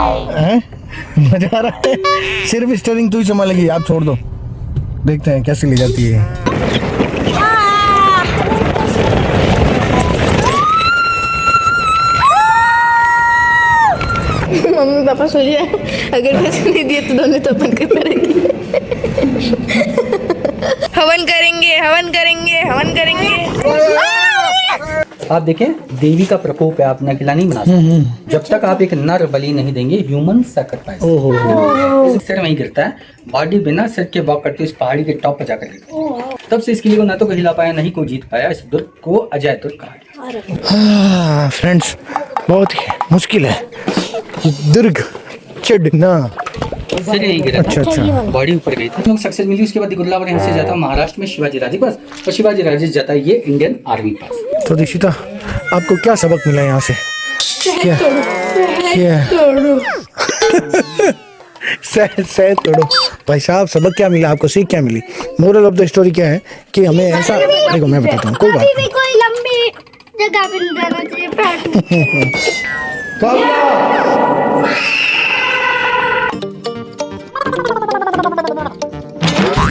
हैं? मजा आ रहा है। सिर्फ स्टीयरिंग तू ही संभालेगी, आप छोड़ दो, देखते हैं कैसे ले जाती है। मम्मी पापा सो जाए, अगर पैसे नहीं दिए तो दोनों तो अपन के करेंगे। हवन करेंगे, हवन करेंगे, हवन करेंगे। आप देखें, देवी का प्रकोप है, आप नगीला नहीं बना सकते जब तक आप एक नर बलि नहीं देंगे। ह्यूमन सैक्रिफाइस सिर वहीं गिरता है, बॉडी बिना सिर के वॉक करती है उस पहाड़ी के टॉप पर जाकर गिरती है। तब से इसके लिए वो ना तो को हिला पाया, नहीं को जीत पाया। इस दुर्ग को अजय दुर्ग कहा गया। फ्रेंड्स, बहुत ही मुश्किल है दुर्ग चढ़ना। सिर यहीं गिरा था, बॉडी ऊपर गई थी। लोग सक्सेस मिली, उसके बाद गुल्लावर यहाँ से जाता महाराष्ट्र में शिवाजी राजे पास, और शिवाजी राजे जाता ये इंडियन आर्मी पास। तो दीक्षिता, आपको क्या सबक मिला यहाँ से? क्या सह तोड़ो। भाई साहब, सबक क्या मिला आपको? सीख क्या मिली? मोरल ऑफ द स्टोरी क्या है कि हमें ऐसा, देखो मैं बताता हूँ, कोई बात नहीं। कोई लंबी जगह पे नहीं जाना चाहिए।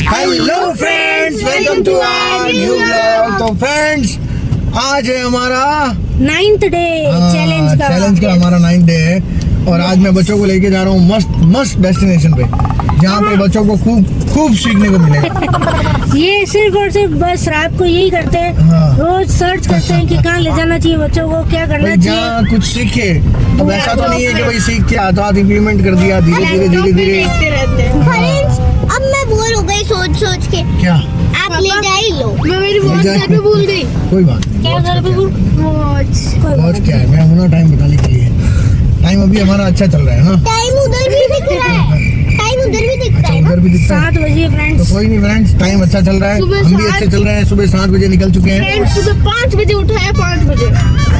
Hello friends, welcome to our new vlog. तो फ्रेंड्स, आज है हमारा 9th डे चैलेंज का हमारा 9th डे है, और आज मैं बच्चों को लेके जा रहा हूँ मस्त डेस्टिनेशन पे, जहाँ पे बच्चों को खूब सीखने को मिलेगा। ये सिर्फ और सिर्फ बस रात को यही करते हैं। हाँ। रोज सर्च करते हैं कि कहाँ ले जाना चाहिए बच्चों को, क्या करना भाई चाहिए। जहाँ कुछ सीखे। अब ऐसा तो नहीं है कि भाई सीख के हाथों इम्प्लीमेंट कर दिया, धीरे धीरे देखते रहते हैं। फ्रेंड्स, अब मैं बोर हो गई सोच के। क्या आप ले जा ही लो। मैं मेरी वॉच घर पे भूल गई। कोई बात नहीं। क्या घर पे भूल? वॉच क्या है, मैं हूँ ना टाइम बताने के लिए। टाइम अभी हमारा अच्छा चल रहा है ना। टाइम उधर भी दिख रहा है, टाइम उधर भी दिखता अच्छा, है ना। उधर भी दिखता है। 7 बजे फ्रेंड्स। तो कोई नहीं फ्रेंड्स, टाइम अच्छा चल रहा है, हम भी अच्छे चल रहे हैं। सुबह 7 बजे निकल चुके हैं। फ्रेंड्स, सुबह 5 बजे उठा है, 5 बजे।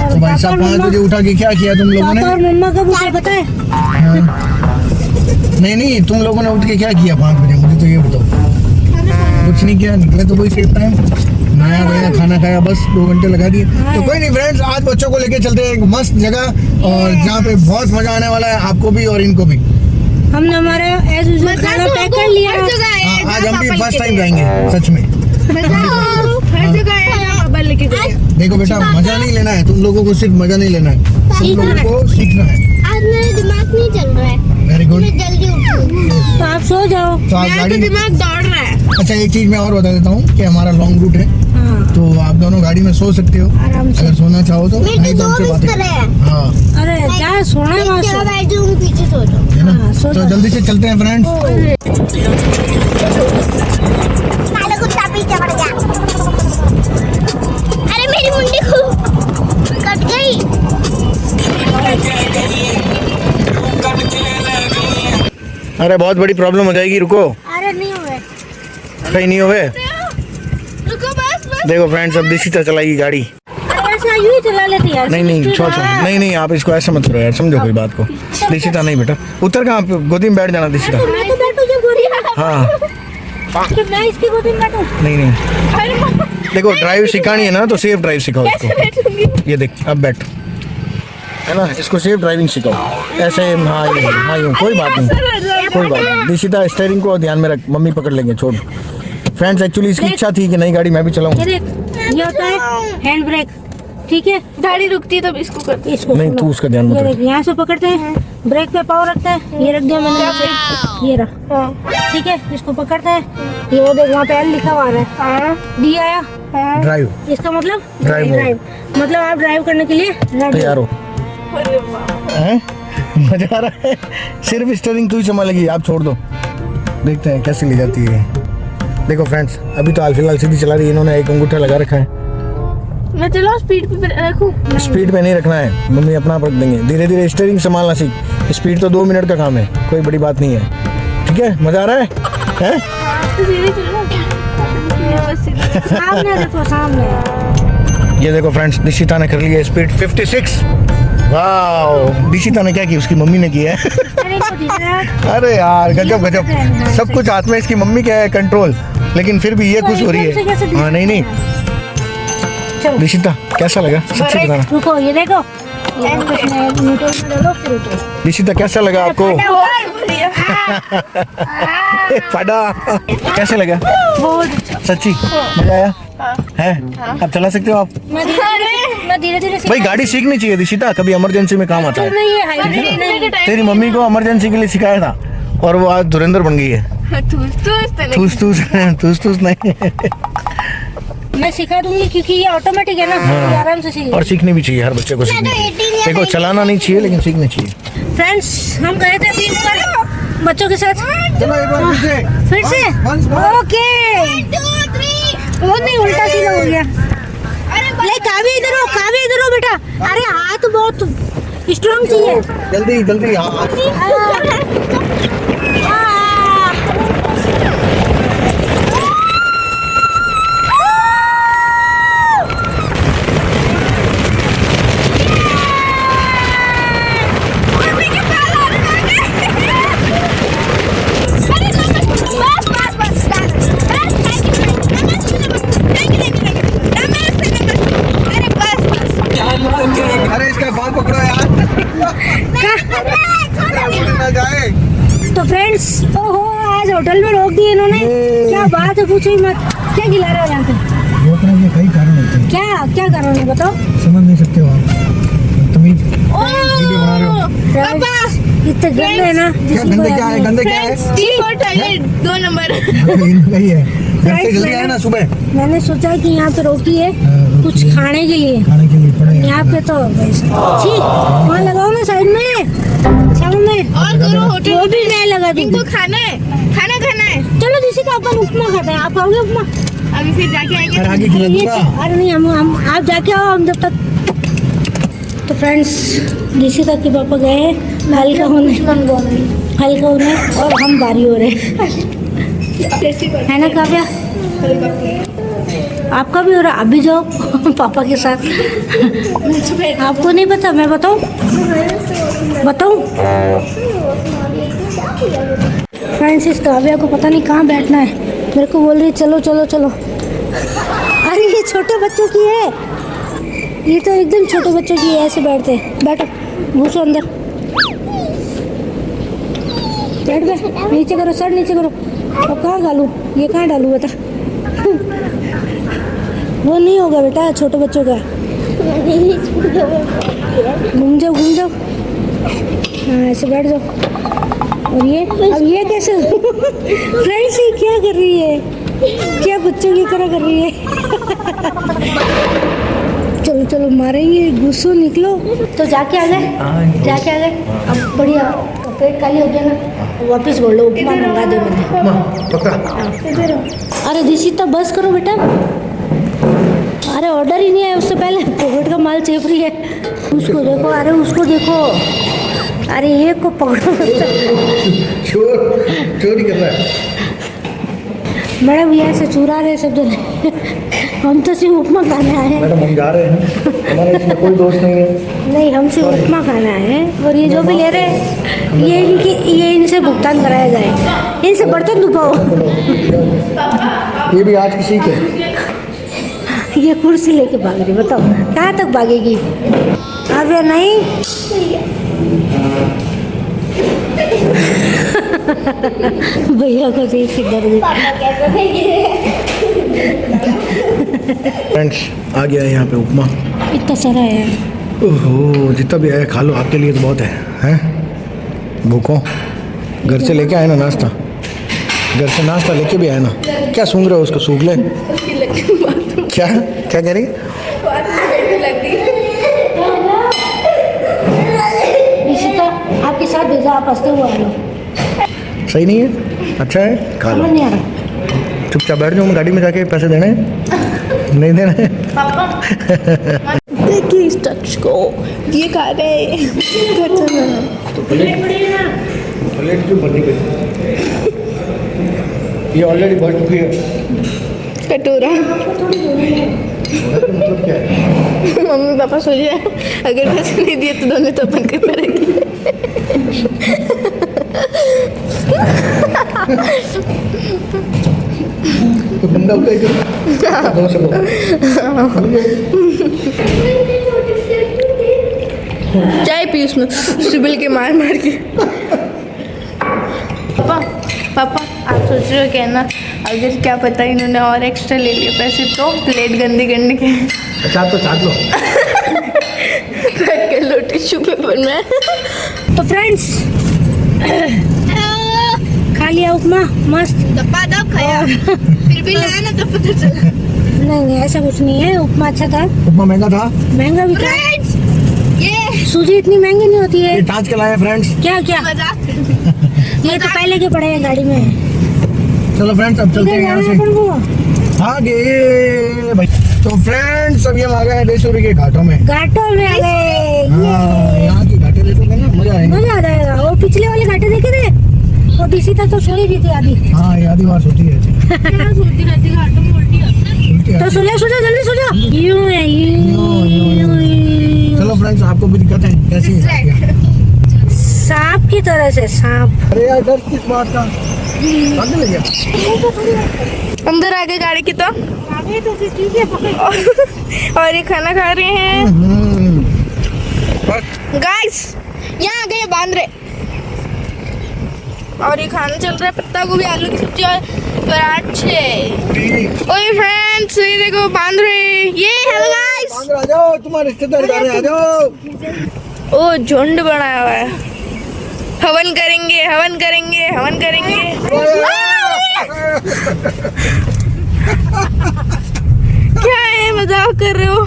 तो भाई साहब, 5 बजे उठा के क्या किया तुम लोगों ने? पापा और मम्मा कब उठे पता है? नहीं, तुम लोगों ने उठ के क्या किया 5 बजे, मुझे तो ये बताओ। कुछ नहीं किया, निकले तो कोई सेफ टाइम, नया नया खाना खाया, बस 2 घंटे लगा दिए। तो कोई नहीं फ्रेंड्स, आज बच्चों को लेके चलते हैं एक मस्त जगह, और जहाँ पे बहुत मजा आने वाला है आपको भी और इनको भी। हमने हमारा एज यूजुअल खाना पैक कर लिया। आज हम भी फर्स्ट टाइम जाएंगे, सच में। हर जगह है, पापा लेके जाएंगे। देखो बेटा, मजा नहीं लेना है तुम लोगों को, सिर्फ मजा नहीं लेना है, तुम लोगों को सीखना है। आज मेरा दिमाग नहीं चल रहा है, वेरी गुड। मैं जल्दी उठूंगी। तो आप सो जाओ। तो आप मेरा गाड़ी तो दिमाग दौड़ रहा है। अच्छा, एक चीज मैं और बता देता हूँ कि हमारा लॉन्ग रूट है, हाँ, तो आप दोनों गाड़ी में सो सकते हो आराम से। अगर सोना चाहो तो, मेरे नहीं तो तो हमसे 2 बातें बिस्तर है। हाँ, अरे जहाँ सोना है वहाँ एक सो। जगह बैठ जाऊंगी, पीछे सो जाऊं। है ना। हाँ, सो तो जाओ। जल्दी से चलते हैं फ्रेंड्स। काला कुत्ता पीछे पड़ गया। अरे मेरी मुंडी को कट गई। अरे बहुत बड़ी प्रॉब्लम हो जाएगी, रुको। अरे नहीं हुए। कहीं नहीं हुए। रुको बस। देखो फ्रेंड्स, अब दिशा चलाएगी गाड़ी। ऐसा यूं ही चला लेती यार। नहीं छोड़, नहीं आप इसको ऐसे मत करो यार, समझो कोई बात को। दिशिता नहीं बेटा, उतर कहाँ पे, गोदी में बैठ जाना दिशिता। मैं तो बैठू जब गोदी में। हाँ, तो मैं इसकी गोदी में बैठूं। नहीं देखो, ड्राइव सिखानी है ना तो सेफ ड्राइव सिखाओ इसको। ये देख, अब बैठ, है ना, इसको सेफ ड्राइविंग सिखाओ ऐसे। हाँ यूँ, कोई बात नहीं। दिशिता, स्टीयरिंग को ध्यान में रख, मम्मी पकड़ लेंगे, छोड़। फ्रेंड्स, एक्चुअली इसकी इच्छा थी कि नई गाड़ी मैं भी चलाऊं। ये देख, ये होता है हैंड ब्रेक, ठीक है। गाड़ी रुकती है तब इसको करते हैं। इसको नहीं, तू उसका ध्यान मत ये रख। देख, यहाँ से पकड़ते हैं, ब्रेक पे पावर रखता है, ये रख दिया मैंने, ये रहा, ठीक है। इसको पकड़ते हैं, ये देख वहाँ पे एल लिखा हुआ है, डी आया, ड्राइव, इसका मतलब ड्राइव। मतलब आप ड्राइव करने के लिए तैयार हो। हैं? मजा आ रहा है। सिर्फ स्टीयरिंग तू ही संभालेगी, आप छोड़ दो, देखते हैं कैसे ले जाती है। देखो फ्रेंड्स, अभी तो हाल फिलहाल सीधी चला रही है, इन्होंने एक अंगूठा लगा रखा है। मैं चलो स्पीड पे रखूं। स्पीड पे नहीं रखना है, मम्मी अपना आप रख देंगे। धीरे धीरे स्टीयरिंग संभालना सीख। स्पीड तो 2 मिनट का काम है, कोई बड़ी बात नहीं है, ठीक है। मजा आ रहा है? सामने देखो, सामने। ये देखो फ्रेंड्स, दिशिता ने कर लिया स्पीड 56। वाह, दिशिता ने क्या की, उसकी मम्मी ने किया है। अरे यार, गजब। सब कुछ हाथ में इसकी मम्मी का है, कंट्रोल, लेकिन फिर भी ये खुश हो रही है। हाँ, नहीं दिशिता, कैसा लगा सच्ची बताना। रुको, ये देखो, न्यूट्रल में डालो फिर उठो। निशिता कैसा लगा आपको? फटा कैसे लगा? बहुत अच्छा। सच्ची मजा आया है? अब चला सकते हो आप? मैं धीरे धीरे भाई गाड़ी सीखनी चाहिए दिशिता, कभी इमरजेंसी में काम आता है। नहीं है हाईवे नहीं। तेरी मम्मी को इमरजेंसी के लिए सिखाया था और वो आज धुरंधर बन गई है। ठूस नहीं। मैं सिखा दूंगी क्योंकि ये ऑटोमेटिक है ना, ये आराम से सीख। और सीखनी भी चाहिए, हर बच्चे को सीखनी चाहिए। देखो चलाना नहीं चाहिए लेकिन सीखनी चाहिए। फ्रेंड्स हम गए थे बीच पर बच्चों के साथ। चलो एक बार फिर से ओके। वो नहीं उल्टा सीधा हो गया। ले काव्य इधर हो, काव्य इधर हो बेटा। अरे हाथ बहुत स्ट्रांग चाहिए। जल्दी जल्दी हाँ। अरे इसका बाल पकड़ो यार। ना जाए। तो फ्रेंड्स ओहो आज होटल में रोक दिए इन्होंने। क्या बात है, पूछो ही मत। क्या खिला रहे हो यहाँ पे? रोकने के कई कारण होते हैं। क्या क्या कारण है बताओ? समझ नहीं सकते हो आप। तुम वीडियो बना रहे हो। इतने गंदे है ना। क्या गंदे क्या है? गंदे क्या है? 2 नंबर। नहीं है। घर से जल्दी आए ना सुबह। मैंने सोचा कि यहाँ पे रोकी है कुछ खाने के लिए। खाने के लिए पड़े यहाँ पे तो वहाँ लगाओ ना साइड में सामने। और करो होटल वो भी मैं लगा दूंगी। इनको खाना है, खाना खाना है। चलो जिसे का अपन उपमा खाते हैं। आप खाओगे उपमा? अभी फिर जाके आएंगे। फिर आगे खिला दूंगा। अरे नहीं हम आप जाके आओ, हम जब तक। तो फ्रेंड्स दिशिता के पापा गए हल्का होने और हम बारी हो रहे है ना काव्या? आपका भी हो रहा, आप भी जाओ पापा के साथ। आपको नहीं पता, मैं बताऊं? फ्रेंड्स इस काव्या को पता नहीं कहाँ बैठना है, मेरे को बोल रही चलो चलो चलो। अरे ये छोटे बच्चों की है, ये तो एकदम छोटे बच्चों की है। ऐसे बैठते, बैठो घुसो अंदर, बैठ गए। नीचे करो सर, नीचे करो। अब कहाँ डालूँ, ये कहाँ डालूँ बेटा? वो नहीं होगा बेटा, छोटे बच्चों का। घूम जाओ हाँ ऐसे बैठ जाओ। और ये अब ये कैसे? फ्रेंड्स ये क्या कर रही है? क्या बच्चों की तरह कर रही है? चलो चलो मारेंगे, गुस्सो निकलो। तो जाके आ गए। अब बढ़िया पेट खाली हो गया ना, वापस बोलो उपमा मंगा दो मैंने। अरे दिशिता बस करो बेटा। अरे ऑर्डर ही नहीं है, उससे पहले पॉकेट का माल चेप रही है। उसको देखो, अरे उसको देखो। अरे एक को पकड़ो। चोरी कर रहा है मैडम, यहाँ से चुरा रहे सब जने। हम तो सिर्फ उपमा खाने आए हैं। मैडम हम जा रहे हैं, हमारा इसमें कोई दोस्त नहीं है। नहीं हम सिर्फ उपमा खाने आए हैं। और ये जो भी ले रहे हैं ये इनसे भुगतान कराया जाए। इनसे बर्तन धुपाओ। ये भी आज किसी के। ये कुर्सी लेके भाग रही, बताओ कहाँ तक भागेगी? अब नहीं भैया को देख के डर गई। फ्रेंड्स आ गया है यहाँ पे उपमा। इतना सारा है। ओहो जितना भी आया खा लो, आपके लिए तो बहुत है। हैं भूखो? घर से लेके आए ना नाश्ता, घर से नाश्ता लेके भी आए ना। क्या सूंघ रहे हो उसको? सूंघ ले। क्या क्या कह रही? आपके साथ भेजा, आप हंसते हुए आ लो। सही नहीं है? अच्छा है, खा लो। नहीं आ रहा। चुपचाप बैठ जाओ, गाड़ी में जाके पैसे देने नहीं देने। देखिए इस टच को, ये खा रहे प्लेट क्यों भरनी पड़ी? ये ऑलरेडी भर चुकी है कटोरा। मतलब क्या है? मम्मी पापा सो जाए, अगर पैसे नहीं दिए तो दोनों तो अपन के पड़ेगी। तो बंदा उठे दो से चाय पी उसमें सिबिल के मार मार के। पापा पापा आप सोच रहे हो क्या ना, अगर क्या पता इन्होंने और एक्स्ट्रा ले लिए पैसे तो प्लेट गंदी करने के। चाट तो चाट लो। पैक कर लो टिश्यू पेपर में। तो फ्रेंड्स खा लिया उपमा मस्त। दबा दब खाया फिर भी लाया ना तो पता चला। नहीं ऐसा कुछ नहीं है, उपमा अच्छा था। उपमा महंगा था। महंगा भी था। ये सूजी इतनी महंगी नहीं होती है। ये टाँच के लाए फ्रेंड्स। क्या क्या मजाक। ये तो पहले के पड़े हैं गाड़ी में। चलो फ्रेंड्स अब चलते हैं यहाँ से आगे भाई। तो फ्रेंड्स अभी हम आ गए हैं देशूरी के घाटों में। घाटों में आ गए। हाँ, यहाँ की घाटे देखोगे ना मजा आएगा। मजा आ जाएगा। वो पिछले वाले घाटे देखे थे, वो डीसी तक तो छोड़ी दी थी आधी। हाँ ये आधी बार सोती है। सोती रहती है घाटों में उल्टी आती है। तो सो जा जल्दी सो जा। यूं है यूं। चलो फ्रेंड्स आपको भी दिक्कत है कैसी है? सांप की तरह से सांप। अरे यार डर किस बात का? भागने लग गया। अंदर आ गए गाड़ी की तो आगे तो फिर ठीक है पकड़। और ये खाना खा रहे हैं बस गाइस। यहाँ आ गए बांध रहे और ये खाना चल रहा है पत्ता गोभी आलू की सब्जी और पराठे। ओए फ्रेंड्स ये देखो बांध रहे ये। हेलो गाइस आ जाओ तुम्हारे रिश्तेदार आ जाओ। ओ झुंड बनाया हुआ है। हवन करेंगे हवन करेंगे हवन करेंगे। क्या है मजाक कर रहे हो?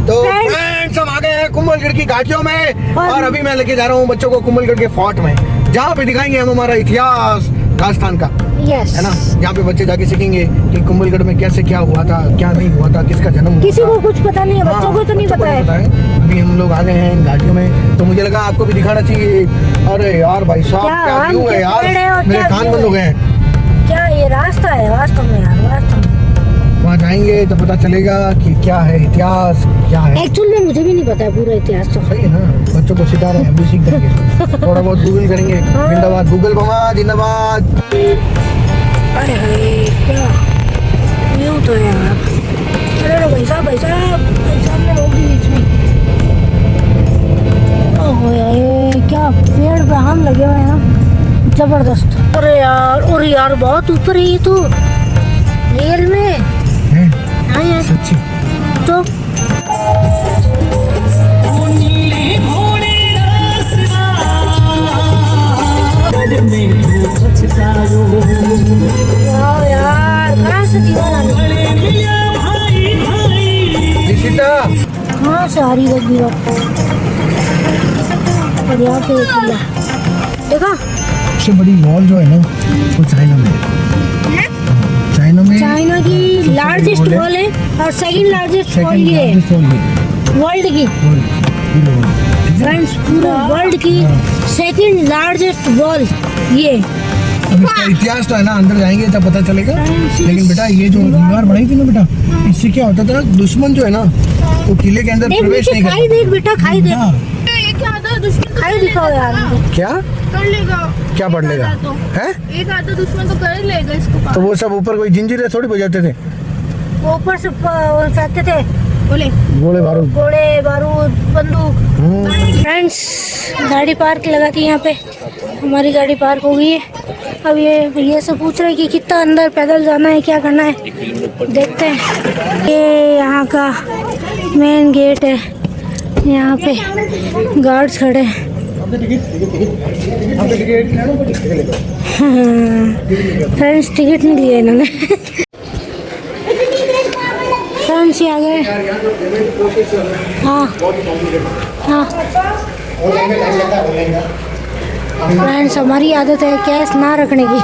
तो फ्रेंड्स हम आ गए हैं कुंभलगढ़ की घाटियों में और अभी मैं लेके जा रहा हूँ बच्चों को कुंभलगढ़ के फोर्ट में, जहाँ पे दिखाएंगे हम हमारा इतिहास राजस्थान का। यस है ना, यहाँ पे बच्चे जाके सीखेंगे कि कुंभलगढ़ में कैसे क्या हुआ था क्या नहीं हुआ था, किसका जन्म हुआ किसी था। को कुछ पता नहीं है, बच्चों को तो नहीं पता है। अभी हम लोग आ गए हैं इन घाटियों में तो मुझे लगा आपको भी दिखाना चाहिए। अरे यार भाई साहब क्या व्यू है यार, मेरे कान बंद हो गए हैं। क्या ये रास्ता है वास्तव में यार, वास्तव में वहाँ जाएंगे तो पता चलेगा कि क्या है इतिहास क्या है। एक्चुअल में मुझे भी नहीं पता है पूरा इतिहास तो। सही है ना, बच्चों को सिखा रहे हैं, हम भी सीख जाएंगे। थोड़ा बहुत गूगल करेंगे। जिंदाबाद गूगल बाबा जिंदाबाद। अरे क्या व्यू तो है यार। अरे भाई साहब ने होगी बीच में। ओहो यार ये क्या पेड़ पे हम लगे हुए हैं ना, जबरदस्त। अरे यार बहुत ऊपर है ये तो रियल में। हाँ यार सच्ची तो यार कहाँ से दीवार आ गई? हाँ सारी लगी और यहाँ पे देखा सबसे बड़ी वॉल जो है ना वो चाइना में। चाइना की लार्जेस्ट वॉल है और सेकंड लार्जेस्ट वॉल ये है वर्ल्ड की। फ्रेंड्स पूरे वर्ल्ड की सेकंड लार्जेस्ट वॉल ये। अब इसका इतिहास तो है ना, अंदर जाएंगे तब पता चलेगा। लेकिन बेटा ये जो दीवार बनाई थी ना बेटा, इससे क्या होता था, दुश्मन जो है ना वो किले के अंदर प्रवेश नहीं करता। खाई देख बेटा, खाई देख। ये क्या आता है दुश्मन खाई दिखाओ यार। क्या कर लेगा? क्या पढ़ लेगा है? एक आधा दुश्मन तो कर ही लेगा इसको। तो वो सब ऊपर कोई जंजीरें थोड़ी बजाते थे, वो ऊपर से फेंकते थे बोले गोले बारूद गोले बारूद बंदूक। फ्रेंड्स गाड़ी पार्क लगा थी यहाँ पे, हमारी गाड़ी पार्क हो गई है। अब ये भैया से पूछ रहे कि कितना अंदर पैदल जाना है, क्या करना है, देखते हैं। ये यहाँ का मेन गेट है, यहाँ पे गार्ड्स खड़े हैं। फ्रेंड्स टिकट नहीं लिया इन्होंने। फ्रेंड्स ये आ गए। हाँ हाँ फ्रेंड्स हमारी आदत है कैश ना रखने की।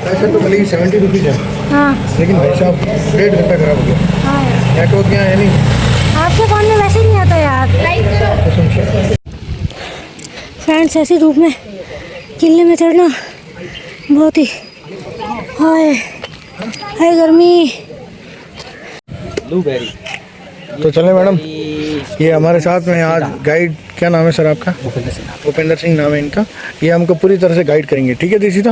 ऐसे तो भले ही 70 रुपीज़ है, हाँ लेकिन भाई साहब 1.5 घंटा खराब हो गया। हाँ नेटवर्क यहाँ है नहीं। आपके फोन में वैसे ही नहीं आता यार। फ्रेंड्स ऐसी धूप में किले में चढ़ना बहुत ही हाय हाय गर्मी। ब्लूबेरी। तो चले मैडम, ये हमारे साथ में आज गाइड, क्या नाम है सर आपका? भूपेंद्र सिंह नाम है इनका। ये हमको पूरी तरह से गाइड करेंगे, ठीक है दीक्षिता?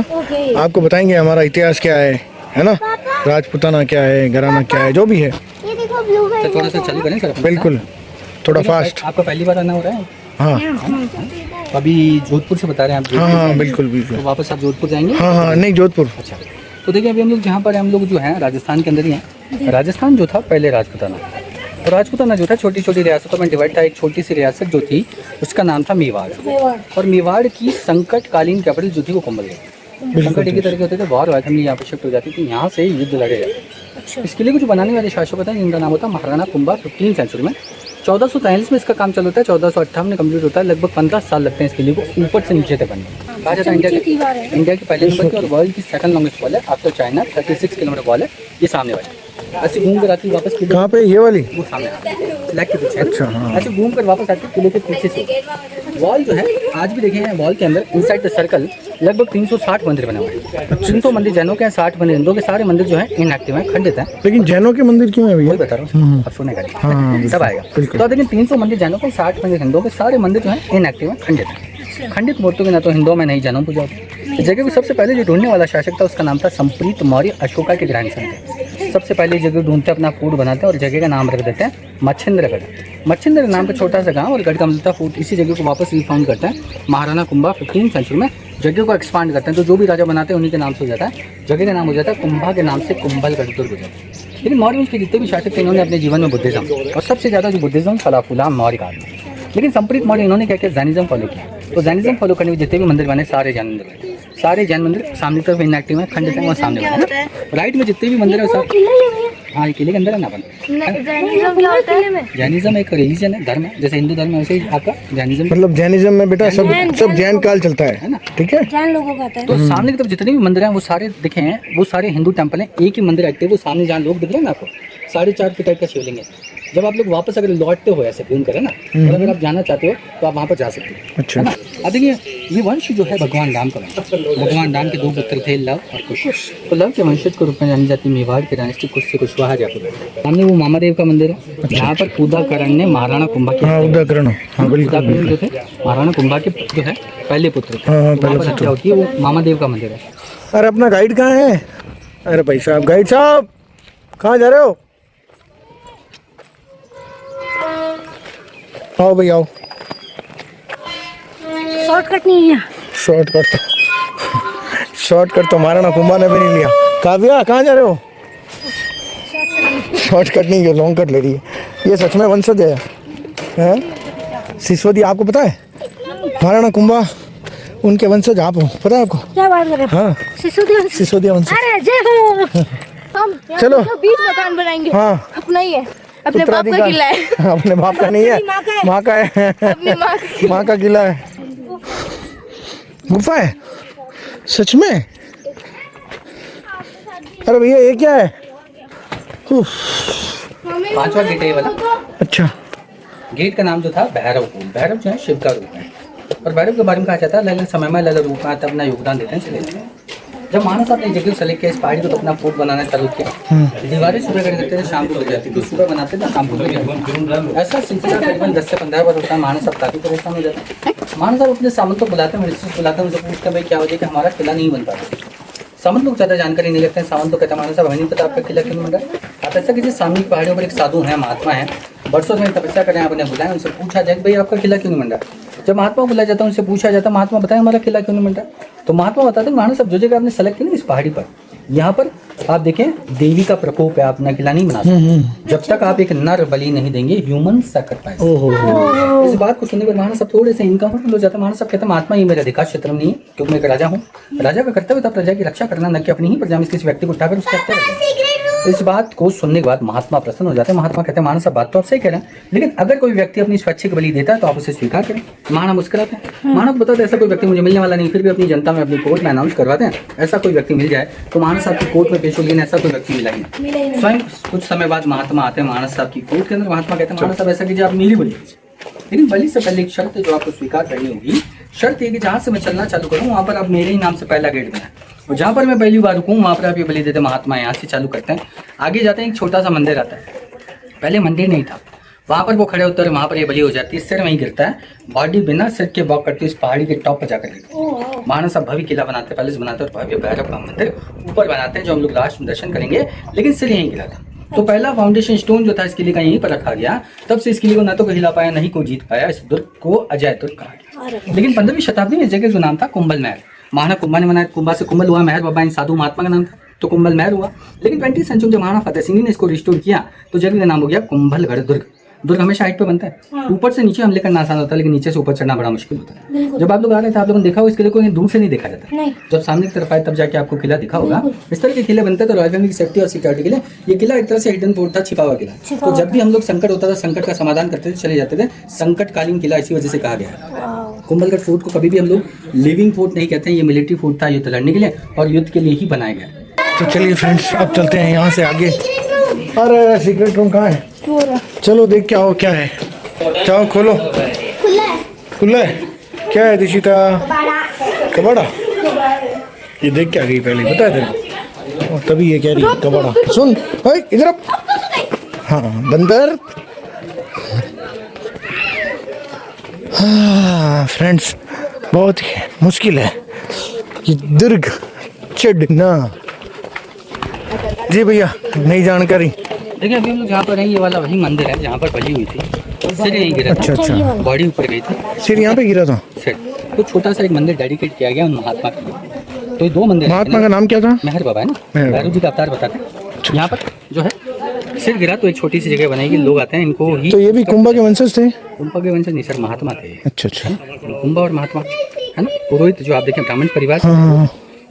आपको बताएंगे हमारा इतिहास क्या है ना, राजपूताना क्या है, घराना क्या है, जो भी है। तो थोड़ा सा चालू करें सर? बिल्कुल, थोड़ा फास्ट। आपका पहली बार आना हो रहा है? हाँ अभी जोधपुर से बता रहे हैं आप? हाँ हाँ बिल्कुल बिल्कुल। तो वापस आप जोधपुर जाएंगे? हाँ हाँ, नहीं जोधपुर। अच्छा, तो देखिए अभी हम लोग जहाँ पर हम लोग जो हैं राजस्थान के अंदर ही हैं। राजस्थान जो था पहले राजपूताना, और राजपूताना जो था छोटी छोटी रियासतों में डिवाइड था। एक छोटी सी रियासत जो थी उसका नाम था मेवाड़, और मेवाड़ की संकटकालीन कैपिटल जो थी वो कुंभलगढ़। संकट एक ही तरह के होते थे, वॉर हुआ था, यहाँ पर शिफ्ट हो जाती थी, यहाँ से युद्ध लड़े जाते। इस किले को जो बनाने वाले शासक होता है जिनका नाम होता है महाराणा कुंभा। 15वीं सेंचुरी में 1443 में इसका काम चालू होता है, 1458 में कंप्लीट होता है। लगभग 15 साल लगते हैं इस किले को ऊपर से नीचे तक बनने। कहा जाता है इंडिया की पहले नंबर की और वर्ल्ड की सेकंड लॉन्गेस्ट वॉल है आफ्टर चाइना। 36 किलोमीटर वॉल है ये सामने वाली। ऐसे घूम कर आती वापस किले, कहाँ पे? ये वाली? वो सामने फ्लैग के पीछे। अच्छा हाँ। ऐसे घूम कर वापस आती किले के पीछे से। वॉल जो है आज भी देखे हैं, वॉल के अंदर इनसाइड द सर्कल लगभग 360 मंदिर बने हुए हैं। 300 मंदिर जैनों के हैं, 60 मंदिर हिंदुओं के। सारे मंदिर जो है इनएक्टिव हैं, खंडित हैं। लेकिन जैनों के मंदिर क्यों है भैया? वही बता रहा हूँ, अब सुनेगा सब आएगा। तो देखिए 300 मंदिर जैनों के, 60 मंदिर हिंदुओं के। सारे मंदिर जो है इनएक्टिव हैं, खंडित हैं। खंडित मूर्तियों के ना तो हिंदुओं में नहीं जैनों पूजा होती। जगह को सबसे पहले जो ढूंढने वाला शासक था उसका नाम था संप्रीत मौर्य, अशोका के ग्रैंडसन थे। सबसे पहले जगह ढूंढते अपना फूड बनाते हैं और जगह का नाम रख देते हैं मच्छिंद्रगढ़। मच्छिंद्र नाम का छोटा सा गांव और गढ़ का मिलता फूड। इसी जगह को वापस रिफाउंड करते हैं महाराणा कुंभा 15वीं सेंचुरी में। जगह को एक्सपांड करते हैं, तो जो भी राजा बनाते हैं उन्हीं के नाम से हो जाता है। जगह का नाम हो जाता है कुंभा के नाम से कुंभलगढ़ दुर्ग हो जाता है। लेकिन मौर्य वंश के जितने भी शासक थे इन्होंने अपने जीवन में बुद्धिज्म, और सबसे ज़्यादा जो बुद्धिज्म फला फूला मौर्य काल में। लेकिन संप्रीत मौर्य इन्होंने क्या किया, जैनिज्म फॉलो किया। तो जैनिज्म फॉलो करने में जितने भी मंदिर बने सारे जैन मंदिर बने। सारे जैन मंदिर सामने तरफ इनएक्टिव है, खंडित है, वहाँ सामने बने ना। राइट में जितने भी मंदिर है सब, हाँ किले के अंदर है ना बन। जैनिज्म क्या होता है? जैनिज्म एक रिलीजन है, धर्म है, जैसे हिंदू धर्म है वैसे ही आपका जैनिज्म। मतलब जैनिज्म में बेटा सब जैन काल चलता है ना, ठीक है? जैन लोगों का आता है। तो सामने की तरफ जितने भी मंदिर हैं वो सारे दिखे हैं, वो सारे हिंदू टेंपल हैं। एक ही मंदिर एक्टिव, वो सामने जहाँ लोग दिख रहे हैं ना आपको, 4.5 फीट टाइप का शिवलिंग है। जब आप लोग वापस अगर लौटते हो ऐसे घूम कर है ना, और अगर आप जाना चाहते हो तो आप वहाँ पर जा सकते हो। अच्छा। है ना? अब देखिए ये वंश जो है भगवान राम का वंश। भगवान राम के 2 पुत्र थे, लव और कुश। तो लव के वंशज के रूप में जानी जाती मेवाड़ की डायनेस्टी कुश से कुशवाहा जयपुर। सामने वो मामादेव का मंदिर है, यहाँ पर उदाकरण ने महाराणा कुंभा के, हाँ उदाकरण, हाँ बिल्कुल उदाकरण जो थे महाराणा कुंभा के जो है पहले पुत्र थे। हाँ, पहले वहाँ पर हत्या होती है, वो मामादेव का मंदिर है। अरे अपना गाइड कहाँ है? अरे भाई साहब, गाइड साहब कहाँ जा रहे हो? आओ भाई आओ। शॉर्टकट नहीं है। शॉर्टकट तो महाराणा कुंभा ने भी नहीं लिया। काव्या कहाँ जा रहे हो? शॉर्टकट नहीं है, लॉन्ग कट ले रही है। ये सच में वंशज है सिसोदी, आपको पता है? महाराणा कुंभा उनके वंशज आप हो, पता है आपको? क्या बात कर रहे हैं? हाँ सिसोदिया वंशज। अरे जय हो। हम चलो। बीच मकान बनाएंगे। हाँ अपना ही है, अपने बाप का उत्तराधिकार। किला है। अपने बाप का नहीं है, माँ का है। अपनी माँ का। माँ का किला है, गुफा है सच में। अरे भैया ये क्या है? उफ, 5वां गेट है ये वाला। अच्छा। गेट का नाम जो था भैरव कूप। भैरव जो है शिव का रूप है, और भैरव के बारे में कहा जाता है लल समय में लल रूप में आता अपना योगदान देते हैं चले। जब मानव साहब ने जगह सेलेक्ट किया इस पहाड़ी को तो अपना फोर्ट बनाना चालू किया। दीवारें सुबह कर देते थे, शाम को लग जाती थी। सुबह बनाते थे, शाम को लग जाती। ऐसा सिलसिला तकरीबन 10 से 15 बार होता है। मानव साहब काफी परेशान हो जाता है। मानव साहब अपने सामंत को बुलाते हैं, मिनिस्टर बुलाते हैं, उनसे पूछते हैं भाई क्या वजह कि हमारा किला नहीं बन पाता। सामंत लोग ज़्यादा जानकारी नहीं रखते हैं। सामंत तो कहते हैं मानव साहब हमें नहीं पता आपका किला क्यों बन रहा है। आप ऐसा कीजिए, सामने की पहाड़ियों पर एक साधु हैं, महात्मा हैं, बरसों में तपस्या करें, आपने बुलाएं, उनसे पूछा जाए भाई आपका किला क्यों नहीं बन रहा। जब महात्मा को बुलाया जाता है उनसे पूछा जाता है महात्मा बताएं हमारा किला क्यों नहीं बन रहा। तो महात्मा बताते हैं मानव साहब जो जगह आपने सेलेक्ट की ना इस पहाड़ी पर, यहाँ पर आप देखें देवी का प्रकोप है, आप अपना किला नहीं बना सकते जब तक आप एक नर बलि नहीं देंगे, ह्यूमन सैक्रिफाइस। इस बात को सुनने पर महाराणा साहब थोड़े से इनकम्फर्टेबल हो जाता है। महाराणा साहब कहते हैं महात्मा ये मेरा अधिकार क्षेत्र नहीं है, क्योंकि मैं एक राजा हूँ। राजा का कर्तव्य था प्रजा की रक्षा करना, न कि अपनी ही प्रजा में किसी व्यक्ति को उठाकर उसकी हत्या करना। इस बात को सुनने के बाद महात्मा प्रसन्न हो जाते हैं। महात्मा कहते हैं महाराणा साहब बात तो आप सही कह रहे हैं, लेकिन अगर कोई व्यक्ति अपनी स्वैच्छिक बलि देता है तो आप उसे स्वीकार करें। महाराणा मुस्कुराते हैं। महाराणा को बताते ऐसा कोई व्यक्ति मुझे मिलने वाला नहीं, फिर भी अपनी जनता में अपनी कोर्ट में अनाउंस करवाते हैं ऐसा कोई व्यक्ति मिल जाए तो महाराणा साहब की कोर्ट में पेश हो, लेकिन ऐसा कोई व्यक्ति मिला नहीं। स्वयं कुछ समय बाद महात्मा आते हैं महाराणा साहब की कोर्ट के अंदर। महात्मा कहते हैं महाराणा साहब ऐसा कीजिए आप मेरी बलि कीजिए, लेकिन बलि से पहले एक शर्त जो आपको स्वीकार करनी होगी। शर्त ये कि जहाँ से मैं चलना चालू करूँ वहाँ पर आप मेरे ही नाम से पहला गेट बनाएं, और जहाँ पर मैं पहली बार रुकूँ वहाँ पर आप ये बलि देते। महात्मा यहाँ से चालू करते हैं, आगे जाते हैं एक छोटा सा मंदिर आता है। पहले मंदिर नहीं था, वहाँ पर वो खड़े होते और वहाँ पर ये बलि हो जाती है, सिर वहीं गिरता है, बॉडी बिना सिर के वॉक करती है उस पहाड़ी के टॉप पर जाकर गिरती है। महाराज साहब भव्य किला बनाते हैं, पैलेस बनाते हैं और भव्य भैरव का मंदिर ऊपर बनाते हैं जो हम लोग लास्ट में दर्शन करेंगे, लेकिन सिर यहीं गिरा था। तो पहला फाउंडेशन स्टोन जो था इस किले का यहीं पर रखा गया, तब से इस किले को ना तो कोई हिला पाया, नहीं कोई जीत पाया। इस दुर्ग को अजय दुर्ग कहा गया। लेकिन 15वीं शताब्दी में इस जगह का नाम था कुंभल महल। महाराणा कुंभा ने बनाया, कुंभा से कुंभल हुआ, महल बाबा इन साधु महात्मा का नाम था तो कुंभल महल हुआ। लेकिन 20वीं सेंचुरी जब महाराणा फतेह सिंह ने इसको रिस्टोर किया तो जगह का नाम हो गया कुंभलगढ़ दुर्ग। दुर्ग हमेशा हाइट पे बनता है, ऊपर से नीचे हमले करना आसान होता है, लेकिन नीचे से ऊपर चढ़ना बड़ा मुश्किल होता है। जब आप लोग आ रहे थे आप लोगों ने देखा हो इस किले को दूर से नहीं देखा जाता, जब सामने की तरफ आए तब जाके आपको किला दिखा होगा। इस तरह के किले बनते हैं तो रॉयल फैमिली की सेफ्टी और सिक्योरिटी के लिए ये किला एक तरह से हिडन फोर्ट था, छिपा हुआ किला। तो जब भी हम लोग संकट होता था संकट का समाधान करते थे, चले जाते थे। संकटकालीन किला इसी वजह से कहा गया। कुंभलगढ़ फोर्ट को कभी भी हम लोग लिविंग फोर्ट नहीं कहते हैं, ये मिलिट्री फोर्ट था युद्ध लड़ने के लिए और युद्ध के लिए ही बनाया गया। तो चलिए फ्रेंड्स अब चलते हैं यहाँ से आगे। अरे सीक्रेट रूम कहाँ है? चलो देख क्या हो क्या है। जाओ खोलो। खुला है? क्या है दिशिता? कबाड़ा। ये देख क्या गई पहले बता तेरे को, तभी ये कह रही है कबाड़ा। सुन इधर अब। हाँ बंदर। हाँ फ्रेंड्स बहुत मुश्किल है ये दुर्ग चढ़ना। जी भैया नई जानकारी। देखिए अभी हम लोग जहाँ पर हैं ये वाला वही मंदिर है जहाँ पर बलि हुई थी, सिर यहीं गिरा था। अच्छा बॉडी ऊपर गई थी, सिर यहाँ पे गिरा था। सिर तो छोटा सा एक मंदिर डेडिकेट किया गया उन महात्मा के लिए। तो ये 2 मंदिर। महात्मा का नाम क्या था? मेहर बाबा है ना, भैरव जी का अवतार बताते हैं। यहाँ पर जो है सिर गिरा तो एक छोटी सी जगह बनाएगी, लोग आते हैं इनको ही। तो ये भी कुंभा के वंशज थे? कुंभा के वंशज नहीं सर, महात्मा थे। अच्छा कुंभा और महात्मा है ना, पुरोहित जो आप देखें ब्राह्मण परिवार।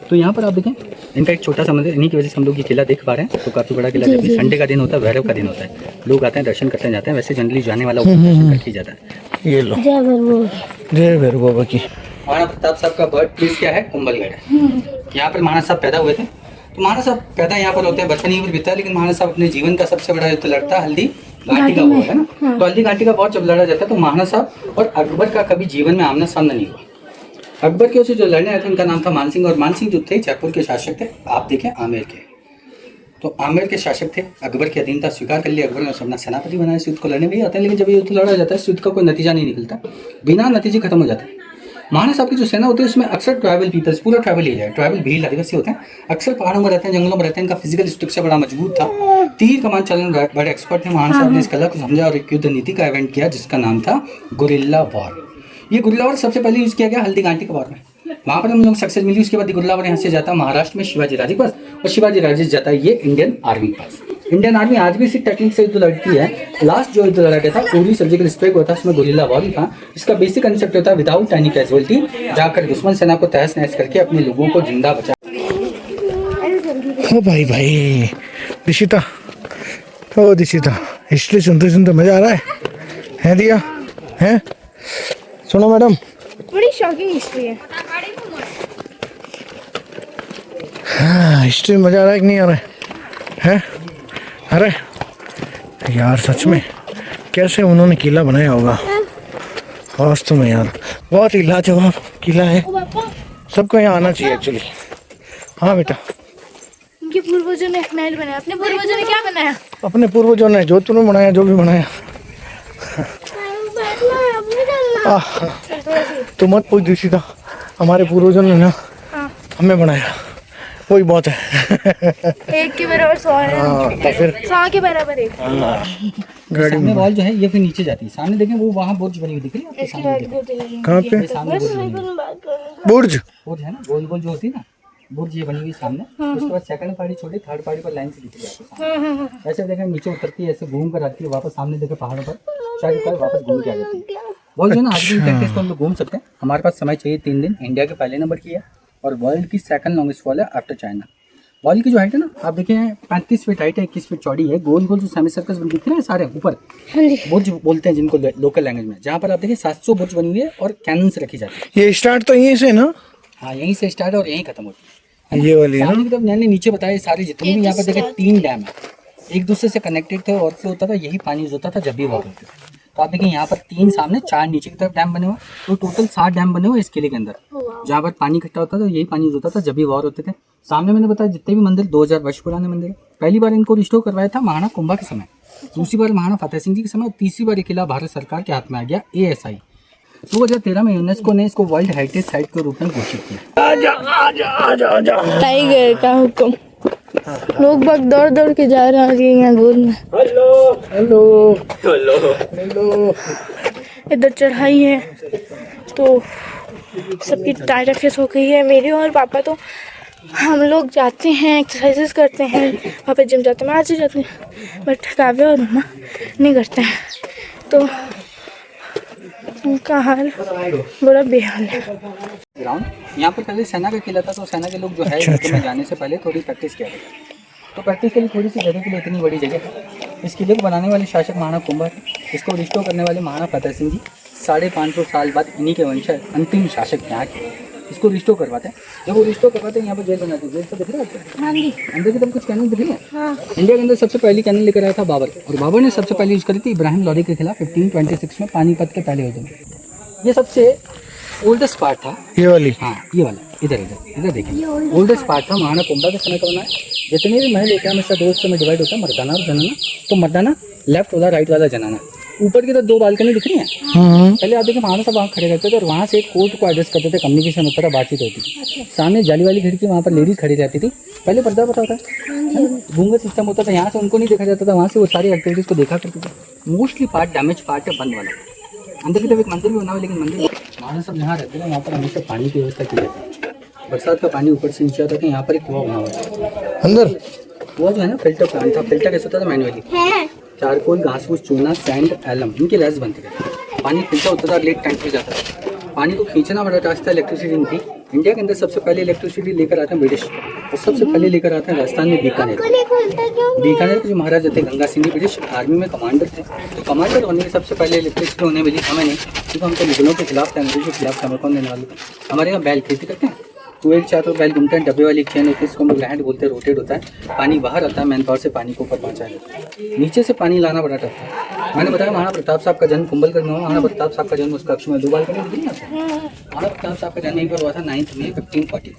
तो यहाँ पर आप देखें इनका एक छोटा सा मंदिर, इन्हीं की वजह से हम लोग ये किला देख पा रहे हैं। तो काफी बड़ा किला, जब संडे का दिन होता है भैरव का दिन होता है, लोग आते हैं दर्शन करते जाते हैं। वैसे जनरली जाने वाला दर्शन करके जाता है। ये लो जय भैरव बाबा की। महाराणा प्रताप साहब का बर्थ प्लेस क्या है? कुंभलगढ़ है। यहाँ पर महाराणा साहब पैदा हुए थे। तो महाराणा साहब पैदा यहाँ पर होते हैं, बचपन यहीं पर बीता है। लेकिन महाराणा साहब अपने जीवन का सबसे बड़ा युद्ध लड़ता है हल्दी घाटी का वॉर है ना। तो हल्दी घाटी का वॉर जब लड़ा जाता है तो महाराणा साहब और अकबर का कभी जीवन में आमना सामना नहीं हुआ। अकबर के से जो लड़ने आए थे उनका नाम था मानसिंह, और मानसिंह जो थे जयपुर के शासक थे। आप देखें आमेर के, तो आमेर के शासक थे, अकबर की अधीनता स्वीकार कर लिया। अकबर ने अपना सेनापति बनाया, इस युद्ध को लड़ने भी आते हैं। लेकिन जब ये युद्ध लड़ा जाता है इस युद्ध का कोई नतीजा नहीं निकलता, बिना नतीजे खत्म हो जाता है। महाराणा साहब की जो सेना होती है उसमें अक्सर ट्राइबल पीपल्स, पूरा ट्राइबल एरिया, ट्राइबल भील आदिवासी होते हैं, अक्सर पहाड़ों में रहते हैं, जंगलों में रहते हैं। इनका फिजिकल स्ट्रक्चर बड़ा मजबूत था, तीर कमान चलाने में बड़े एक्सपर्ट थे। महाराणा साहब ने इस कला को समझा और एक युद्ध नीति का इवेंट किया जिसका नाम था गुरिल्ला वॉर। ये गुरिल्ला वॉर सबसे पहले यूज़ किया गया हल्दी घाटी के वॉर में, वहाँ पर हम लोग सक्सेस मिली। उसके बाद गुरिल्ला वॉर यहाँ से जाता है महाराष्ट्र में शिवाजी राजे के पास, और शिवाजी राजे जाता है ये इंडियन आर्मी के पास। इंडियन आर्मी आज भी इसी टेक्निक से युद्ध लड़ती है। लास्ट जो युद्ध लड़ा गया था पूरी सर्जिकल स्ट्राइक हुआ था, उसमें गुरिल्ला वॉर ही था। इसका बेसिक कंसेप्ट होता है विदाउट एनी कैजुअलिटी, जाकर दुश्मन सेना को तहस नहस करके अपने लोगों को जिंदा बचा। ओ भाई दिशिता, ओ दिशिता, हिस्ट्री सुनते सुनते मजा आ रहा है दिया है? सुनो मैडम, बड़ी शॉकिंग हिस्ट्री है। हाँ हिस्ट्री में मजा आ रहा है कि नहीं आ रहा है? अरे यार सच में कैसे उन्होंने किला बनाया होगा वास्तव में यार, बहुत ही लाजवाब किला है। सबको यहाँ आना चाहिए एक्चुअली। हाँ बेटा, उनके पूर्वजों ने एक महल बनाया। अपने पूर्वजों ने क्या बनाया? अपने पूर्वजों ने जोधपुर में बनाया, जो भी बनाया। तो मत पूछ दी था, हमारे पूर्वजों ने ना हमें बनाया, वही बहुत है। एक के बराबर 100 है। तो फिर 100 के बराबर एक। सामने वॉल जो है ये फिर नीचे जाती है, सामने देखें वो वहाँ बुर्ज बनी हुई दिख रही है आपके सामने? कहाँ पे? सामने बुर्ज बनी हुई है। बुर्ज है ना, गोल गोल जो होती है ना, बुर्ज ये बनी हुई सामने। उसके बाद सेकंड पार्टी छोटी, थर्ड पार्टी पर लाइन से दिख रही है आपको सामने। ऐसे देखें नीचे उतरती है, ऐसे घूम कर आती है वापस, सामने देखें पहाड़ों पर शायद वापस घूम के आ जाती है। वॉल जो है ना आज भी प्रैक्टिस को हम लोग घूम सकते हैं। हमारे पास समय चाहिए 3 दिन। इंडिया के पहले नंबर की है और वर्ल्ड की सेकंड लॉन्गेस्ट वॉल है आफ्टर चाइना। वॉल की जो हाइट है ना आप देखें 35 फीट हाइट है, 21 फीट चौड़ी है। गोल गोल जो सेमी सर्कल्स दिख रहे हैं सारे ऊपर, बुर्ज बोलते हैं जिनको लोकल लैंग्वेज में। जहाँ पर आप देखिए 700 बुर्ज बनी हुई है और कैनन्स रखी जाती है। ये स्टार्ट तो यहीं से ना? हाँ यहीं से स्टार्ट और यहीं खत्म होती है। ये वाली है सामने की मैंने नीचे बताया सारे जितने भी यहाँ पर देखे 3 डैम है, एक दूसरे से कनेक्टेड थे, ओवरफ्लो होता था, यही पानी यूज होता था जब भी वॉर होती थी। तो आप देखिए यहाँ पर 3 सामने 4 नीचे की तरफ डैम बने हुए, तो टोटल 7 डैम बने हुए इस किले के अंदर। जहाँ पर पानी इकट्ठा होता था यही पानी यूज होता था जब भी वॉर होते थे। सामने मैंने बताया जितने भी मंदिर 2000 वर्ष पुराने मंदिर है। पहली बार इनको रिस्टोर करवाया था महाराणा कुंभा के समय। दूसरी बार महाराणा फतेह सिंह जी के समय, तीसरी बार ये किला भारत सरकार के हाथ में आ गया ASI। 2013 में यूनेस्को ने इसको वर्ल्ड हेरिटेज साइट के रूप में घोषित किया। टाइगर का हुक्म। लोग बाग दौड़ दौड़ के जा रहे हैं यहाँ दूर में। हेलो। इधर चढ़ाई है तो सबकी टायर फेस हो गई है। मेरी और पापा तो हम लोग जाते हैं, एक्सरसाइजेस करते हैं, वहाँ पे जिम जाते हैं, मैं आज ही जाती हूँ, बट काव्या और मम्मा नहीं करते हैं तो उनका हाल बड़ा बेहाल है। ग्राउंड यहाँ पर पहले सेना का किला था, तो सेना के लोग जो है युद्ध में जाने से पहले थोड़ी प्रैक्टिस किया था। तो प्रैक्टिस के लिए थोड़ी सी जगह के लिए इतनी बड़ी जगह। इस किले को बनाने वाले शासक महाराणा कुंभा, इसको रिस्टोर करने वाले महाराणा फतेह सिंह जी 550 साल बाद इन्हीं के वंशज अंतिम शासक यहाँ के इसको रिस्टोर करवाते हैं। जब वो रिस्टोर करवाते हैं यहाँ पर जेल बनाते हैं। जेल से दिख रहा है अंदर की तरफ कुछ कैनल दिख रही है। इंडिया के अंदर सबसे पहली कैनल लेकर आया था बाबर, और बाबर ने सबसे पहले यूज करी थी इब्राहिम लोदी के खिलाफ 1526 में पानीपत के पहले युद्ध में। ये सबसे ओल्डेस्ट पार्ट था, ये वाली। हाँ, ये वाला इधर देखिए, ओल्डेस्ट पार्ट था महाराणा कुंभा के समय का बना है। जितने भी महल होते हैं हमेशा दो हिस्सों में डिवाइड होता है, मर्दाना और जनाना। तो मर्दाना लेफ्ट वाला, राइट वाला जनाना। ऊपर की तो 2 बालकनी दिख रही है। पहले आप देखिए महाराणा साहब वहाँ खड़े रहते थे और वहाँ से एक कोर्ट को एडजस्ट करते थे, कम्युनिकेशन होता था, बातचीत होती थी। सामने जाली वाली खिड़की, वहाँ पर लेडीज खड़ी रहती थी। पहले पर्दा पता होता है, घूंघट सिस्टम होता था, यहाँ से उनको नहीं देखा जाता था, वहाँ से वो सारी एक्टिविटीज़ को देखा करते थे। मोस्टली पार्ट डैमेज पार्ट है बंद वाला। अंदर की तरफ एक मंदिर भी बना हुआ, लेकिन मंदिर महाराणा साहब जहाँ रहते थे वहाँ पर हमेशा पानी की व्यवस्था की जाती है। बरसात का पानी ऊपर से नीचे आता था। यहाँ पर एक कुआं बना हुआ है अंदर। वो जो है ना फिल्टर प्लांट था। फिल्टर कैसे होता था? मैनुअली चारकोल, घास फूस, चूना, सैंड, एलम, इनके लेस बनते थे। पानी फिल्टर होता था, लेक टैंक में जाता था। पानी को खींचना बड़ा टास्क था। इलेक्ट्रिसिटी नहीं थी। इंडिया के अंदर सबसे पहले इलेक्ट्रिसिटी लेकर आते हैं ब्रिटिश, और सबसे पहले लेकर आते हैं राजस्थान में बीकानेर। बीकानेर के जो महाराजा थे गंगा सिंह, ब्रिटिश आर्मी में कमांडर थे। तो कमांडर होने के सबसे पहले इलेक्ट्रिसिटी उन्हें मिली, हमें नहीं, क्योंकि हम तो मुगलों के खिलाफ थे, अंग्रेजों के खिलाफ हमें कौन देने वाले थे। हमारे यहाँ बैल खेती करते हैं, तो एक चारों बैल घूमते हैं, डब्बे वाली चेन होती है, इसको हम लोग लैंड बोलते हैं, रोटेट होता है। पानी बाहर आता है, मैन पावर से पानी को ऊपर पहुँचाया जाता है। नीचे से पानी लाना बड़ा टफ था। मैंने बताया महाराणा प्रताप साहब का जन्म कुंभलगढ़ में हुआ। महाराणा प्रताप साहब का जन्म उस कक्ष में 2 बालकनी दिख रही है। महाराणा प्रताप साहब का जन्म यहीं पर हुआ था 9 मई 1540।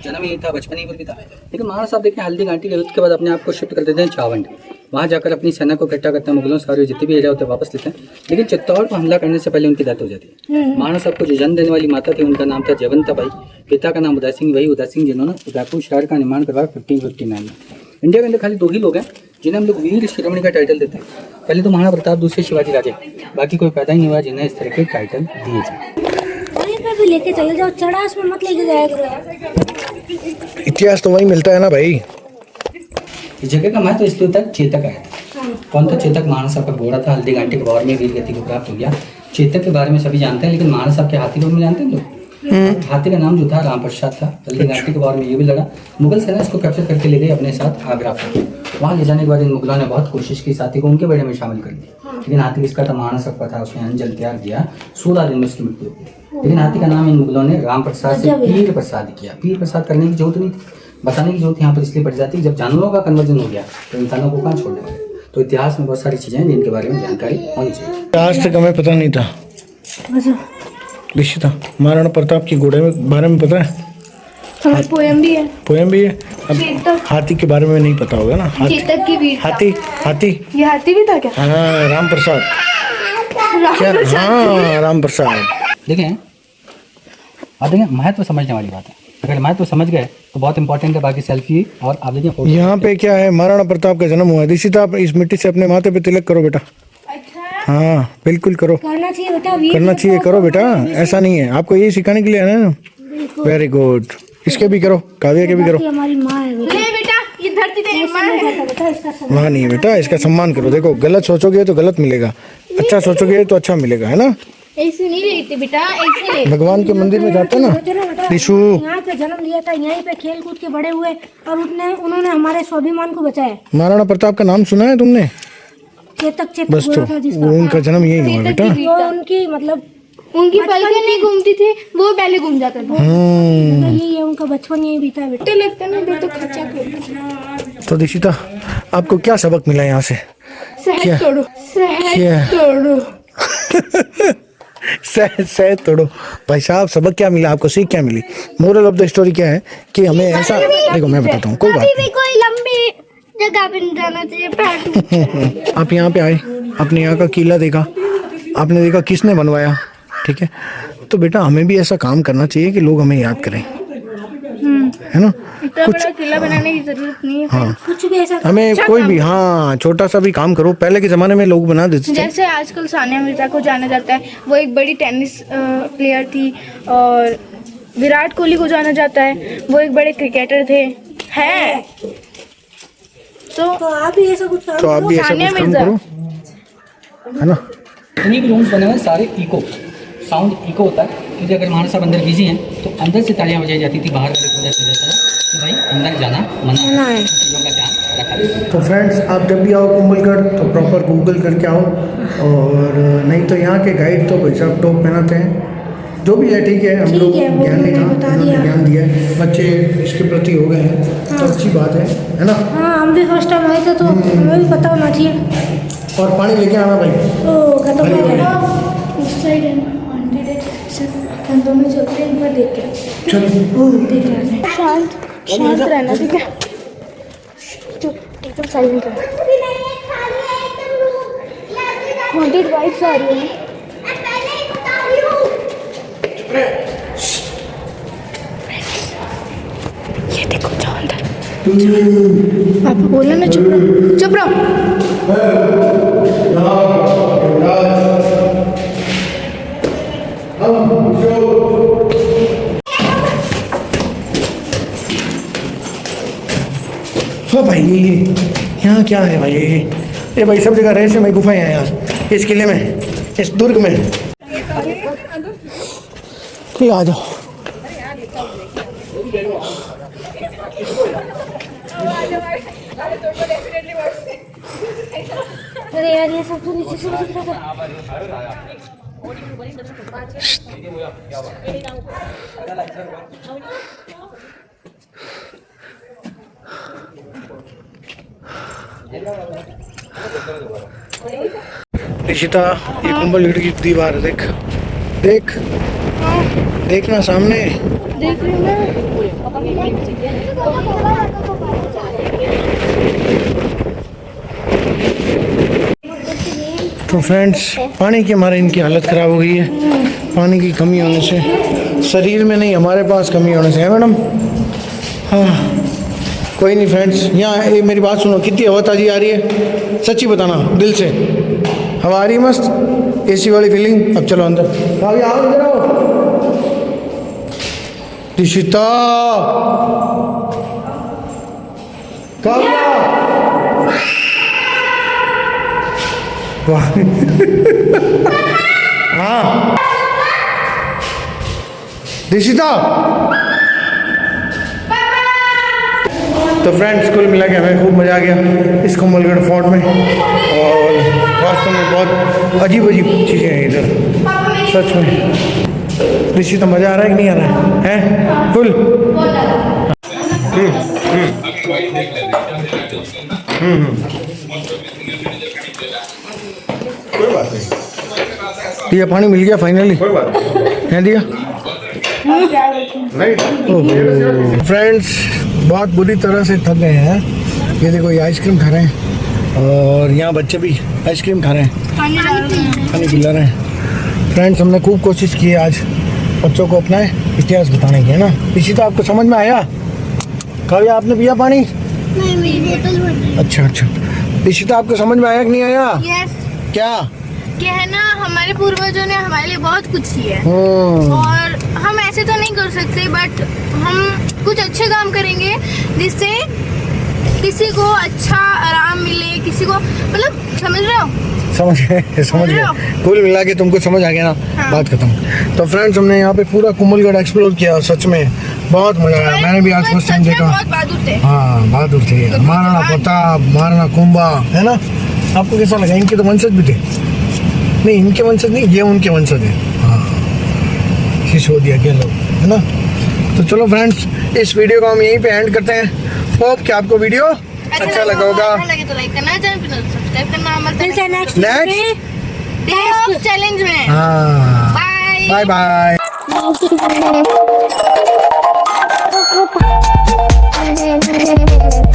जन्म यही था, बचपन यहीं पर भी था। लेकिन महाराणा साहब देखिए हल्दी घाटी के युद्ध के बाद अपने आप को शिफ्ट कर देते हैं चावंड। वहाँ जाकर अपनी सेना को इकट्ठा करते हैं, मुगलों सारे जितने भी एरिया होते हैं वापस लेते हैं। लेकिन चित्तौड़ पर हमला करने से पहले उनकी डेथ हो जाती है। महाराणा साहब को जो जन्म देने वाली माता थी उनका नाम था जयवंता बाई। पिता का नाम उदय सिंह, वही उदय सिंह जिन्होंने उदयपुर शहर का निर्माण करवाया 1559 में। इंडिया के अंदर खाली 2 ही लोग हैं जिन्हें हम लोग वीर शिरोमणि का टाइटल देते हैं। पहले तो महाराणा प्रताप, दूसरे शिवाजी राजे। बाकी कोई पैदा ही नहीं हुआ जिन्हें इस तरह के टाइटल दिए जाए। भी लेके चले जाओ, चढ़ास में मत लेके जाया करो। इतिहास तो वही मिलता है ना भाई। इस जगह का महत्व इसलिए होता है, चेतक आया था। कौन था चेतक? महाराणा साहब का घोड़ा था, हल्दी घाटी के वॉर में वीर गति को प्राप्त हो गया। चेतक के बारे में सभी जानते हैं, लेकिन महाराणा साहब के हाथी के बारे में जानते हैं लोग? हाथी का नाम जो था राम प्रसाद था। हल्दी घाटी के वॉर में ये भी लड़ा। मुगल सेना इसको कैप्चर करके ले गई अपने साथ आगरा पर। वहाँ ले जाने के बाद इन मुगलों ने बहुत कोशिश की हाथी को उनके बेड़े में शामिल कर दिया, लेकिन हाथी किसका था? महाराणा साहब का था। उसने अंजल त्याग दिया, 16 दिन में उसकी मृत्यु हो गई। लेकिन हाथी का नाम इन मुगलों ने राम प्रसाद से पीर प्रसाद किया। पीर प्रसाद करने की जरूरत नहीं थी, बताने की जरूरत यहाँ पर इसलिए पड़ जाती है जब जानवरों का कन्वर्जन हो गया तो इंसानों को कहाँ छोड़ने वाले। तो इतिहास में बहुत सारी चीज़ें हैं जिनके बारे में जानकारी होनी चाहिए। आज तक हमें पता नहीं था। दिशिता, महाराणा प्रताप की घोड़े में बारे में पता है? हमारे पोएम भी है। पोएम भी है। अब हाथी के बारे में नहीं पता होगा ना। चेतक की वीरता। हाथी ये हाथी भी था क्या? हाँ, राम प्रसाद। हाँ, राम प्रसाद। देखें, आप देखें, महत्व समझने वाली बात है। अगर महत्व समझ गए तो बहुत इंपॉर्टेंट है। बाकी सेल्फी और आप देखें यहाँ पे क्या है, महाराणा प्रताप का जन्म हुआ है। दिशिता, आप इस मिट्टी से अपने माथे पे तिलक करो बेटा। हाँ बिल्कुल करो, करना चाहिए बेटा, करना चाहिए, करो बेटा। ऐसा नहीं है, आपको यही सिखाने के लिए है ना। Very good. इसके भी करो, काव्या के भी करो। हमारी माँ है बेटा। नहीं बेटा, ये धरती तेरी माँ है। बेटा इसका सम्मान। माँ नहीं है बेटा, इसका सम्मान करो। देखो, गलत सोचोगे तो गलत मिलेगा, अच्छा सोचोगे तो अच्छा मिलेगा, है ना। ऐसे नहीं लेते बेटा, ऐसे ले। भगवान के मंदिर में जाते ना दिशु। यहाँ पे जन्म लिया था, यहीं पे खेल कूद के बड़े हुए, और उन्होंने हमारे स्वाभिमान को बचाया। महाराणा प्रताप का नाम सुना है तुमने? चेतक बस तो वो उनका जन्म यही हुआ बेटा। वो उनकी मतलब उनकी पलकें नहीं घूमती थी, वो पहले घूम जाता था। यही है, उनका बचपन यही बीता बेटा। लगता ना तो खर्चा कर। तो दिशिता, आपको क्या सबक मिला यहाँ से? सहज तोड़ो, सहज तोड़ो। सहज तोड़ो। भाई साहब, सबक क्या मिला आपको? सीख क्या मिली? मोरल ऑफ द स्टोरी क्या है कि हमें ऐसा, देखो मैं बताता हूँ, कोई बात नहीं। कोई लंबी जगह पे नहीं जाना चाहिए, पैर आप यहाँ पे आए, आपने यहाँ का किला देखा, आपने देखा किसने बनवाया, ठीक है। तो बेटा हमें भी ऐसा काम करना चाहिए कि लोग हमें याद करें, है ना। इतना बड़ा किला बनाने की जरूरत नहीं है। हाँ, कुछ भी ऐसा हमें अच्छा कोई काम भी, हाँ, छोटा सा भी काम करो। पहले के ज़माने में लोग बना देते थे। जैसे आजकल सानिया मिर्जा को जाना जाता है, वो एक बड़ी टेनिस प्लेयर थी, और विराट कोहली को जाना जाता है, वो एक बड़े क्रिकेटर थे, हैं। तो आप भी ऐसा कुछ तो आप भी ऐसा सानिया कुछ काम मिर्जा। करो, है ना। इन्हीं के रूम्स बने हुए हैं सारे इको, साउंड इको होता है, क्योंकि अगर हमारे साहब अंदर बिजी हैं तो अंदर से तालियां बजाई जाती थी, बाहर वाले पूरा चल जाता था कि भाई अंदर जाना मना है, इन चीज़ों का ध्यान रखा जाए। तो फ्रेंड्स, आप जब भी आओ कुंभलगढ़ तो प्रॉपर गूगल करके आओ, और नहीं तो यहाँ के गाइड तो भाई साहब टॉप पहनाते हैं। जो भी है ठीक है, हम लोग है, वो ज्ञान नहीं मैंने था, बता उन्होंने दिया। ज्ञान दिया है, बच्चे इसके प्रति हो गए हैं, तो अच्छी बात है ना। हाँ, हम भी फर्स्ट टाइम आए थे तो हमें भी पता होना चाहिए। और पानी लेके आना भाई। ओ खत्म हो भले गया। उस साइड है ना, आंटी ने सिर्फ हम दोनों चलते हैं, एक बार देख के चलो देख रहे हैं। शांत रहना, ठीक है, चुप, एकदम साइलेंट रहना। हॉन्टेड वाइब्स आ रही है। ये देखो, जाओ अंदर। पापा बोला ना चुप रहो, चुप रहो। तो भाई यहाँ क्या है भाई, ये भाई सब जगह रहस्यमय गुफाएं हैं यार, इस किले में, इस दुर्ग में। ठीक, आ जाओ। अरे यार, ये सब तो नीचे से दिख रहा था। निशिता, ये कुंभलगढ़ की दीवार देख, देख, देखना सामने। देख रही हूँ मैं। तो फ्रेंड्स, पानी की हमारे इनकी हालत ख़राब हो गई है, पानी की कमी होने से, शरीर में नहीं हमारे पास कमी होने से, है मैडम। हाँ, कोई नहीं फ्रेंड्स, यहाँ ये मेरी बात सुनो, कितनी हवा ताज़ी आ रही है, सच्ची बताना दिल से, हवा आ रही है मस्त, एसी वाली फीलिंग। अब चलो अंदर, आओ इधर आओ। दिशिता, काव्या, वाह। हाँ दिशिता। तो फ्रेंड्स, कुल मिला के हमें खूब मज़ा आ गया इस कुंभलगढ़ फोर्ट में, और वास्तव में बहुत अजीब अजीब चीज़ें हैं इधर, सच में। दिशिता, मज़ा आ रहा है कि नहीं आ रहा है, हैं फुल? कोई बात नहीं, दिया पानी मिल गया फाइनली, कोई बात नहीं, दिया नहीं। फ्रेंड्स, बहुत बुरी तरह से थक गए हैं, ये देखो, ये आइसक्रीम खा रहे हैं, और यहाँ बच्चे भी आइसक्रीम खा रहे हैं, पानी पिला रहे हैं। फ्रेंड्स, हमने खूब कोशिश की है आज बच्चों को अपना इतिहास बताने की, है ना। इसी तो आपको समझ में आया? काव्या, आपने पिया पानी? नहीं, मेरी बोतल भर गई। अच्छा अच्छा, इशिता, आपको समझ में आया कि नहीं आया? यस, क्या? क्या है ना, हमारे पूर्वजों ने हमारे लिए बहुत कुछ किया है, हम्म, और हम ऐसे तो नहीं कर सकते, बट हम कुछ अच्छे काम करेंगे जिससे किसी को अच्छा आराम मिले, किसी को, मतलब समझ रहे हो? समझ गए। कुल मिला के तुमको समझ आ गया ना, हाँ। बात खत्म। तो फ्रेंड्स, हमने यहाँ पे पूरा कुंभलगढ़ एक्सप्लोर किया, सच में बहुत मजा आया। मैंने भी आज फर्स्ट टाइम सच में देखा। बहुत बहादुर थे। हाँ, बहादुर थे, महाराणा प्रताप, महाराणा कुंभा, है ना। आपको कैसा लगा? इनके तो वंशज भी थे। नहीं, इनके वंशज नहीं, ये उनके वंशज है। हाँ, सिसोदिया के लोग, है ना। तो चलो फ्रेंड्स, इस वीडियो को हम यहीं पे एंड करते हैं। होप कि आपको वीडियो अच्छा लगा होगा। अच्छा लगे तो लाइक करना, चैनल पे सब्सक्राइब करना मत मिलते हैं नेक्स्ट नेक्स्ट चैलेंज में। हाँ, बाय बाय बाय। में।